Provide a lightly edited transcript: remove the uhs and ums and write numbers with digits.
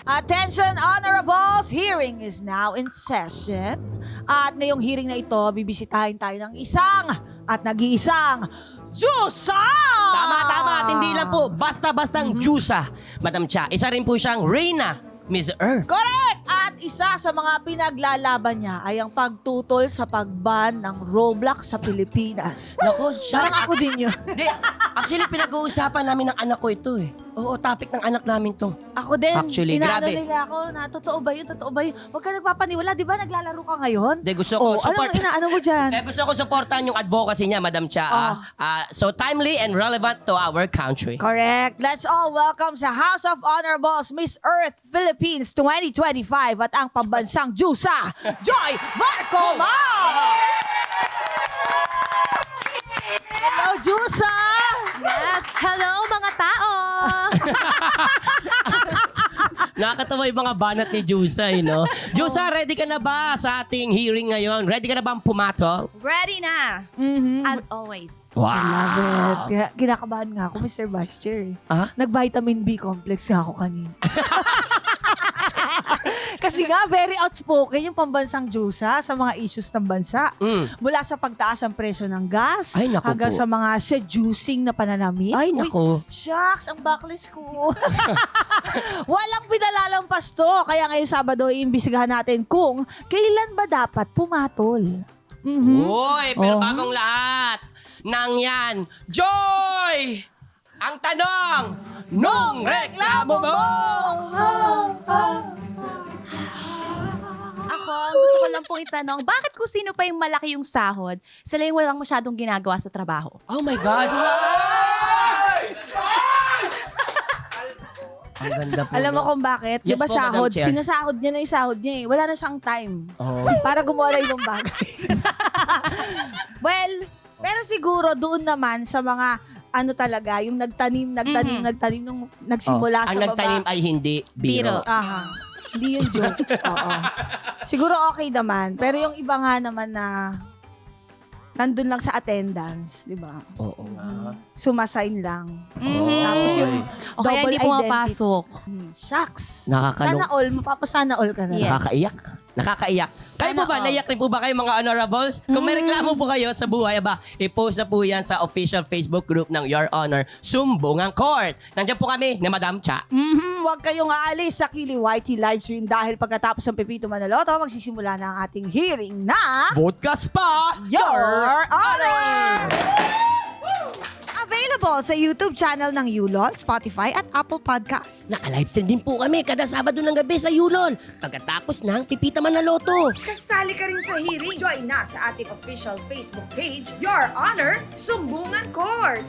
Attention, honorables! Hearing is now in session. At ngayong hearing na ito, bibisitahin tayo ng isang at nag-iisang Jusa! Tama. At hindi lang po basta-bastang Jusa, Madam Cha. Isa rin po siyang Reyna, Miss Earth. Correct! At isa sa mga pinaglalaban niya ay ang pagtutol sa pagban ng Roblox sa Pilipinas. Naku, Parang ako din yun. Hindi, actually pinag-uusapan namin ng anak ko ito eh. Oo, topic ng anak namin to. Ako din. Actually, Inaano grabe. nila ako na totoo ba yun? Totoo ba yun? Huwag ka nagpapaniwala. Di ba naglalaro ka ngayon? Hindi, gusto ko support. Anong inaano mo dyan? Gusto ko supportan yung advocacy niya, Madam Cha. So timely and relevant to our country. Correct. Let's all welcome sa House of Honorables Miss Earth Philippines 2025 at ang pambansang Jusa, Joy Barcoma! Hello, Jusa! Yes! Hello, mga tao! Nakakatawa yung mga banat ni Jusa, no? Jusa, ready ka na ba sa ating hearing ngayon? Ready ka na bang pumatol? Ready na! Mm-hmm. As always. I love it. Kaya kinakabahan nga ako, Mr. Vice Chair. Ah? Nag-vitamin B complex nga ako kanina. Kasi nga, very outspoken yung pambansang Jusa sa mga issues ng bansa. Mula sa pagtaas ng presyo ng gas, Ay, naku hanggang po. sa mga seducing na pananamit. Ay, naku. Uy, shucks, ang backlist ko. Walang pinalalampas to. Kaya ngayong Sabado, iimbisigahan natin kung kailan ba dapat pumatol. Mhm. Uy, pero Oh. bagong lahat nang yan, Joy! Ang tanong, nung reklamo mo! Ako, ang gusto ko lang pong itanong, bakit kung sino pa yung malaki yung sahod, sila yung walang masyadong ginagawa sa trabaho? Oh my God! Ang ganda po. Alam mo no? kung bakit? Yes Di ba po, Madam sahod? Chair. Sinasahod niya na yung sahod niya eh. Wala na siyang time. Oh. Para gumawa ng ibang bagay. Well, pero siguro doon naman sa mga ano talaga, yung nagtanim nung nagsimula Ang sa nagtanim baba. ay hindi biro. Biro. Aha. Hindi yung joke. Oo. Siguro okay naman. Pero yung iba nga naman na nandun lang sa attendance, di ba? Oo nga. Sumasign lang. Mhm. Tapos yung O kaya hindi double pumapasok. Shucks. Nakakalung. Sana all. Mapapasana all ka na. Yes. Nakakaiyak. Nakakaiyak. Kayo po ba? all. Naiyak rin po ba kayo mga honorables? Kung may reklamo po kayo sa buhay, i-post na po yan sa official Facebook group ng Your Honor, Sumbungan Court. Nandiyan po kami ni Madam Cha. Huwag kayong aalis sa Kili YT livestream dahil pagkatapos ng Pepito Manaloto, magsisimula na ang ating hearing na Podcast pa! Your Honor! Available sa YouTube channel ng Yulol, Spotify at Apple Podcasts. Naka-livestream din po kami kada Sabado ng gabi sa Yulol. Pagkatapos ng Pipita Manaloto. Kasali ka rin sa hearing. Join na sa ating official Facebook page, Your Honor, Sumbungan Court.